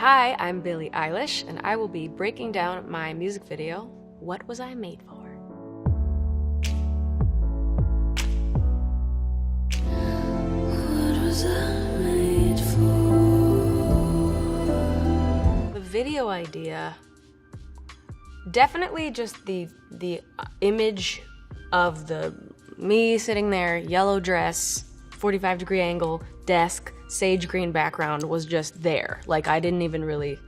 Hi, I'm Billie Eilish, and I will be breaking down my music video, What Was I Made For? The video idea, definitely just the image of me sitting there, yellow dress, 45-degree angle, desk, sage green background was just there. Like, I didn't even really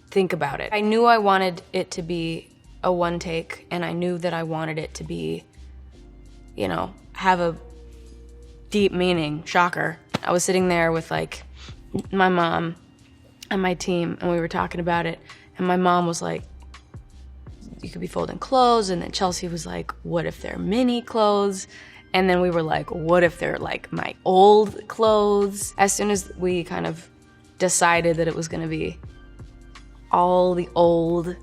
think about it. I knew I wanted it to be a one take, and I knew that I wanted it to be, you know, have a deep meaning. Shocker. I was sitting there with like my mom and my team, and we were talking about it, and my mom was like, you could be folding clothes, and then Chelsea was like, what if they're mini clothes? And then we were like, what if they're like my old clothes? As soon as we kind of decided that it was gonna be all the old,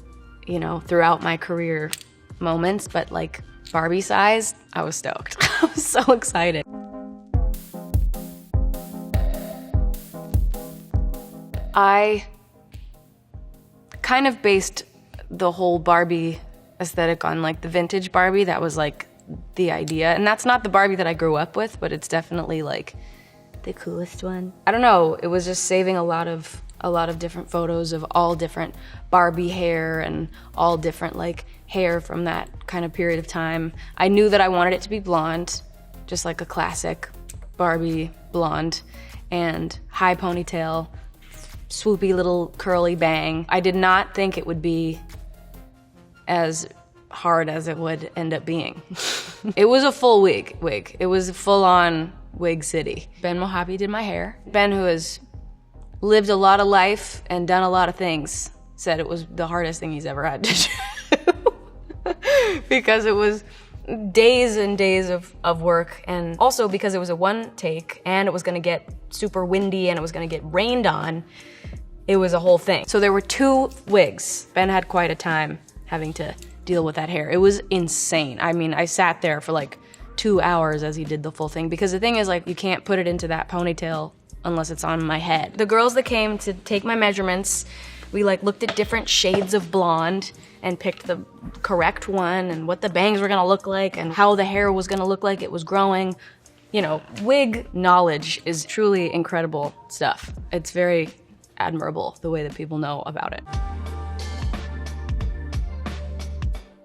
you know, throughout my career moments, but like Barbie size, I was stoked. I was so excited. I kind of based the whole Barbie aesthetic on like the vintage Barbie. That was like the idea, and that's not the Barbie that I grew up with, but it's definitely like the coolest one. I don't know, it was just saving a lot of different photos of all different Barbie hair and all different like hair from that kind of period of time. I knew that I wanted it to be blonde, just like a classic Barbie blonde, and high ponytail, swoopy little curly bang. I did not think it would be as hard as it would end up being. It was a full wig. It was full on wig city. Ben Mojave did my hair. Ben, who has lived a lot of life and done a lot of things, said it was the hardest thing he's ever had to do. Because it was days and days of work, and also because it was a one take and it was gonna get super windy and it was gonna get rained on. It was a whole thing. So there were 2 wigs. Ben had quite a time having to deal with that hair. It was insane. I mean, I sat there for like 2 hours as he did the full thing, because the thing is, like, you can't put it into that ponytail unless it's on my head. The girls that came to take my measurements, we like looked at different shades of blonde and picked the correct one, and what the bangs were gonna look like and how the hair was gonna look like it was growing. You know, wig knowledge is truly incredible stuff. It's very admirable the way that people know about it.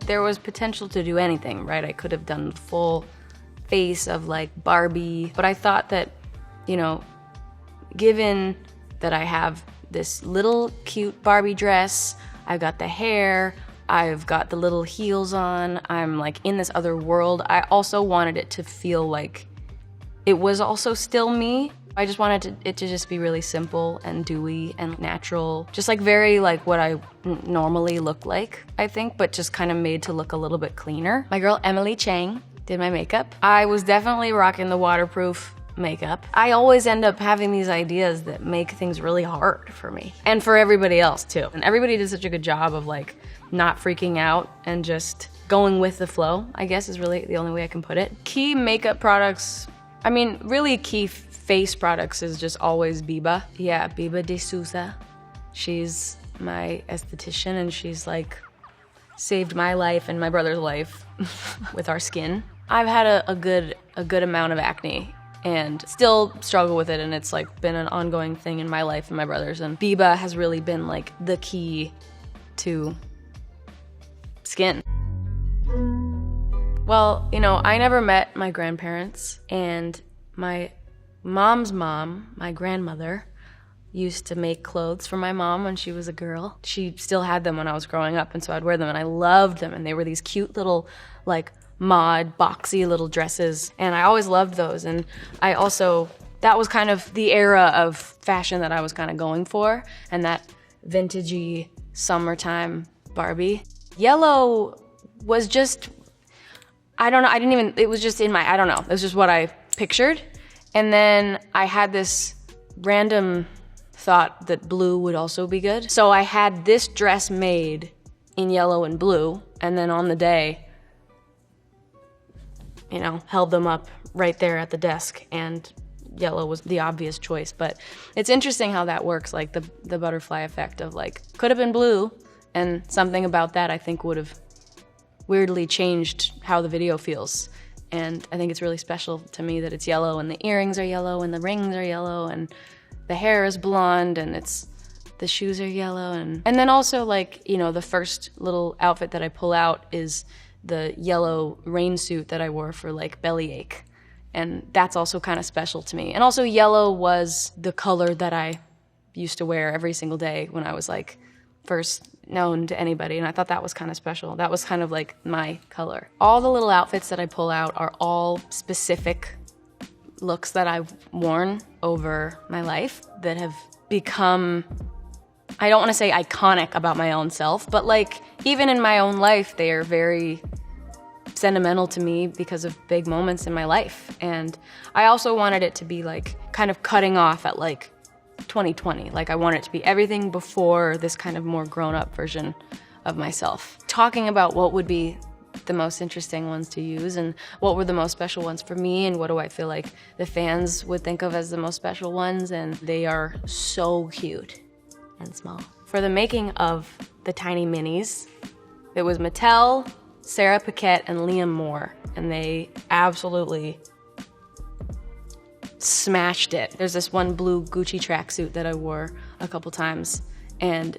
There was potential to do anything, right? I could have done the full face of like Barbie, but I thought that, you know, given that I have this little cute Barbie dress, I've got the hair, I've got the little heels on, I'm like in this other world, I also wanted it to feel like it was also still me. I just wanted it to just be really simple and dewy and natural. Just like very like what I normally look like, I think, but just kind of made to look a little bit cleaner. My girl Emily Chang did my makeup. I was definitely rocking the waterproof makeup. I always end up having these ideas that make things really hard for me. And for everybody else too. And everybody did such a good job of like not freaking out and just going with the flow, I guess is really the only way I can put it. Key makeup products, I mean, really key face products is just always Biba. Yeah, Biba de Souza. She's my esthetician, and she's like saved my life and my brother's life with our skin. I've had a good amount of acne and still struggle with it, and it's like been an ongoing thing in my life and my brother's, and Biba has really been like the key to skin. Well, you know, I never met my grandparents, and my mom's mom, my grandmother, used to make clothes for my mom when she was a girl. She still had them when I was growing up, and so I'd wear them, and I loved them, and they were these cute little, like, mod, boxy little dresses, and I always loved those. And I also, that was kind of the era of fashion that I was kind of going for, and that vintagey summertime Barbie. Yellow was just, I don't know, it was just in my, I don't know, it was just what I pictured. And then I had this random thought that blue would also be good. So I had this dress made in yellow and blue, and then on the day, you know, held them up right there at the desk and yellow was the obvious choice. But it's interesting how that works, like the butterfly effect of like, could have been blue, and something about that I think would have weirdly changed how the video feels. And I think it's really special to me that it's yellow, and the earrings are yellow, and the rings are yellow, and the hair is blonde, and the shoes are yellow. And then also, like, you know, the first little outfit that I pull out is the yellow rain suit that I wore for like bellyache. And that's also kind of special to me. And also yellow was the color that I used to wear every single day when I was like first known to anybody, and I thought that was kind of special. That was kind of like my color. All the little outfits that I pull out are all specific looks that I've worn over my life that have become, I don't want to say iconic about my own self, but like even in my own life, they are very sentimental to me because of big moments in my life. And I also wanted it to be like kind of cutting off at like 2020. Like I want it to be everything before this kind of more grown-up version of myself. Talking about what would be the most interesting ones to use and what were the most special ones for me and what do I feel like the fans would think of as the most special ones, and they are so cute and small. For the making of the tiny minis, it was Mattel, Sarah Paquette, and Liam Moore, and they absolutely smashed it. There's this one blue Gucci tracksuit that I wore a couple times, and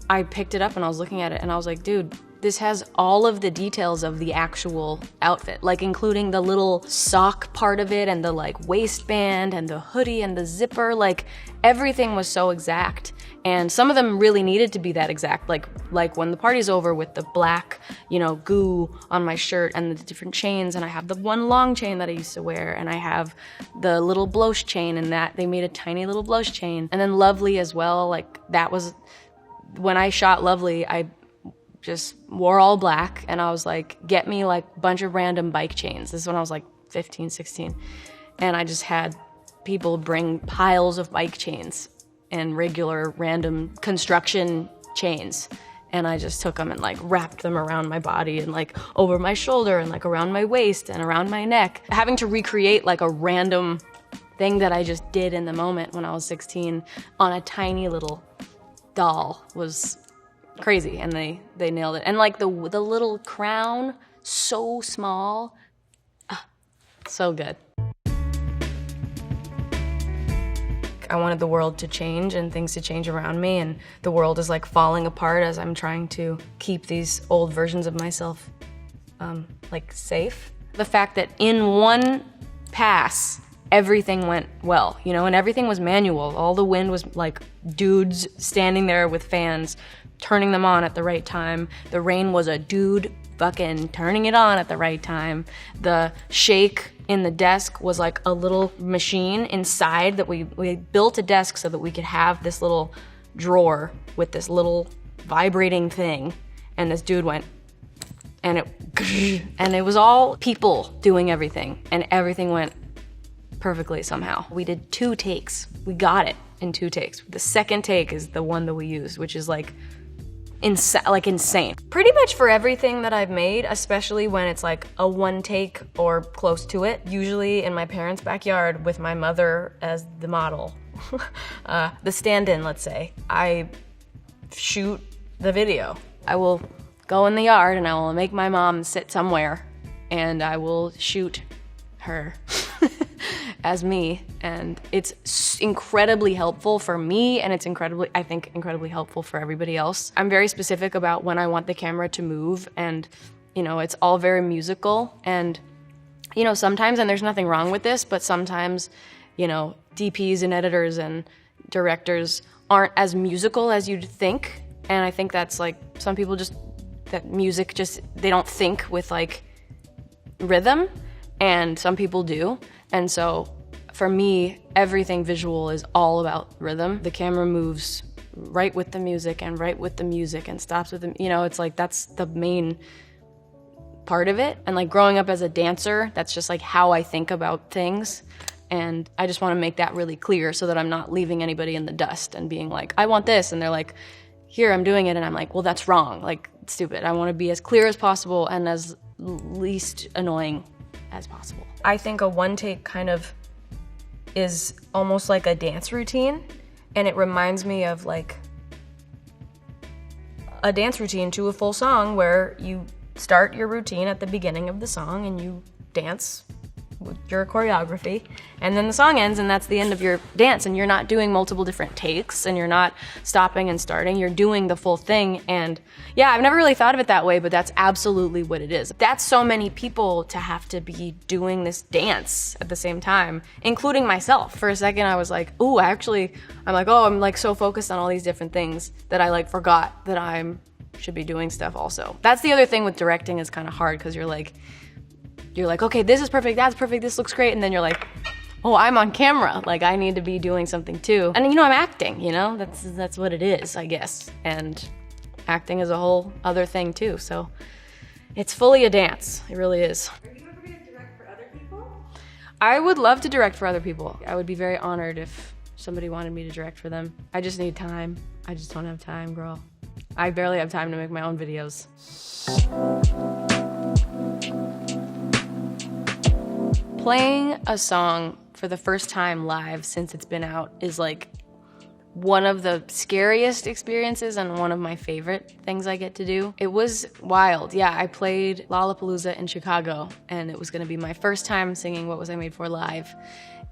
I picked it up and I was looking at it and I was like, dude, this has all of the details of the actual outfit, like including the little sock part of it and the like waistband and the hoodie and the zipper. Like everything was so exact, and some of them really needed to be that exact, like when the party's over with the black, you know, goo on my shirt and the different chains, and I have the one long chain that I used to wear, and I have the little blouse chain, and that they made a tiny little blouse chain. And then Lovely as well, like that was, when I shot Lovely, I just wore all black, and I was like, get me like a bunch of random bike chains. This is when I was like 15, 16. And I just had people bring piles of bike chains and regular random construction chains. And I just took them and like wrapped them around my body and like over my shoulder and like around my waist and around my neck. Having to recreate like a random thing that I just did in the moment when I was 16 on a tiny little doll was crazy, and they nailed it. And like the little crown, so small, so good. I wanted the world to change and things to change around me, and the world is like falling apart as I'm trying to keep these old versions of myself like safe. The fact that in one pass, everything went well, you know, and everything was manual. All the wind was like dudes standing there with fans, turning them on at the right time. The rain was a dude fucking turning it on at the right time. The shake in the desk was like a little machine inside that we built a desk so that we could have this little drawer with this little vibrating thing. And this dude went, and it was all people doing everything, and everything went perfectly somehow. We did 2 takes. We got it in 2 takes. The second take is the one that we used, which is like insane. Pretty much for everything that I've made, especially when it's like a 1 take or close to it, usually in my parents' backyard with my mother as the model, the stand-in, let's say, I shoot the video. I will go in the yard and I will make my mom sit somewhere and I will shoot her as me, and it's incredibly helpful for me, and it's I think incredibly helpful for everybody else. I'm very specific about when I want the camera to move, and you know, it's all very musical, and you know, sometimes, and there's nothing wrong with this, but sometimes, you know, DPs and editors and directors aren't as musical as you'd think, and I think that's like, some people just, that music just, they don't think with like rhythm, and some people do. And so for me, everything visual is all about rhythm. The camera moves right with the music and right with the music and stops with the, you know, it's like, that's the main part of it. And like growing up as a dancer, that's just like how I think about things. And I just want to make that really clear so that I'm not leaving anybody in the dust and being like, I want this. And they're like, here, I'm doing it. And I'm like, well, that's wrong. Like, it's stupid. I want to be as clear as possible and as least annoying as possible. I think a 1 take kind of is almost like a dance routine, and it reminds me of like a dance routine to a full song where you start your routine at the beginning of the song and you dance with your choreography, and then the song ends and that's the end of your dance, and you're not doing multiple different takes and you're not stopping and starting, you're doing the full thing. And yeah, I've never really thought of it that way, but that's absolutely what it is. That's so many people to have to be doing this dance at the same time, including myself. For a second I was like, ooh, I'm like so focused on all these different things that I like forgot that I should be doing stuff also. That's the other thing with directing, is kind of hard, because you're like, okay, this is perfect, that's perfect, this looks great, and then you're like, oh, I'm on camera, like I need to be doing something too. And you know, I'm acting, you know, that's what it is, I guess. And acting is a whole other thing too, so it's fully a dance, it really is. Are you ever gonna direct for other people? I would love to direct for other people. I would be very honored if somebody wanted me to direct for them. I just need time. I just don't have time, girl. I barely have time to make my own videos. Playing a song for the first time live since it's been out is like one of the scariest experiences and one of my favorite things I get to do. It was wild. Yeah, I played Lollapalooza in Chicago, and it was gonna be my first time singing What Was I Made For live.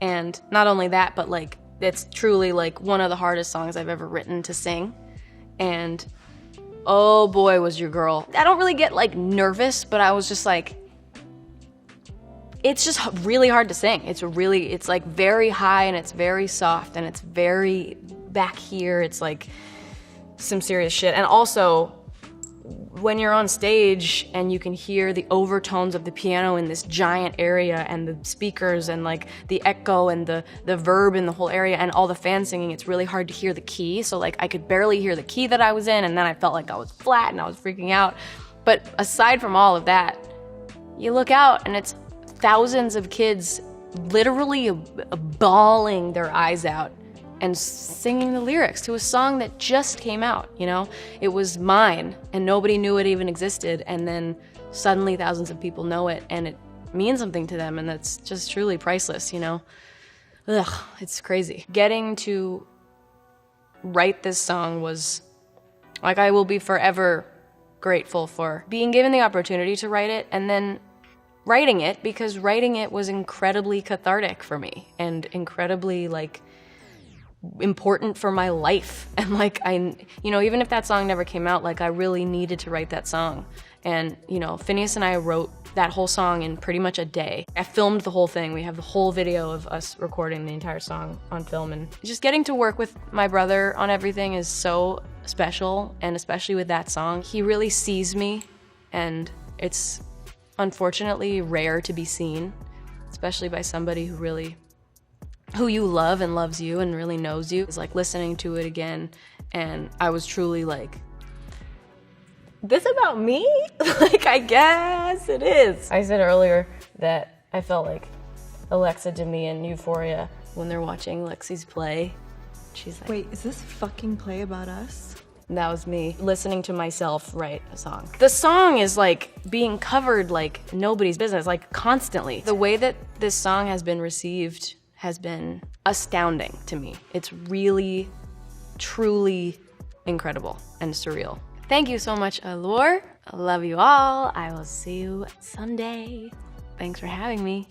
And not only that, but like, it's truly like one of the hardest songs I've ever written to sing. And oh boy, was your girl. I don't really get like nervous, but I was just like, it's just really hard to sing. It's like very high and it's very soft and it's very back here. It's like some serious shit. And also, when you're on stage and you can hear the overtones of the piano in this giant area and the speakers and like the echo and the verb in the whole area and all the fans singing, it's really hard to hear the key. So like I could barely hear the key that I was in, and then I felt like I was flat and I was freaking out. But aside from all of that, you look out and it's thousands of kids literally bawling their eyes out and singing the lyrics to a song that just came out, you know? It was mine, and nobody knew it even existed, and then suddenly thousands of people know it, and it means something to them, and that's just truly priceless, you know? Ugh, it's crazy. Getting to write this song was, like, I will be forever grateful for being given the opportunity to write it, and then writing it, because writing it was incredibly cathartic for me, and incredibly, like, important for my life. And like, you know, even if that song never came out, like I really needed to write that song. And you know, FINNEAS and I wrote that whole song in pretty much a day. I filmed the whole thing. We have the whole video of us recording the entire song on film, and just getting to work with my brother on everything is so special, and especially with that song. He really sees me, and it's unfortunately rare to be seen, especially by somebody who you love and loves you and really knows you. It's like listening to it again, and I was truly like, this about me? Like, I guess it is. I said earlier that I felt like Alexa Demie in Euphoria when they're watching Lexi's play. She's like, wait, is this fucking play about us? That was me listening to myself write a song. The song is like being covered like nobody's business, like constantly. The way that this song has been received has been astounding to me. It's really, truly incredible and surreal. Thank you so much, Allure. I love you all. I will see you someday. Thanks for having me.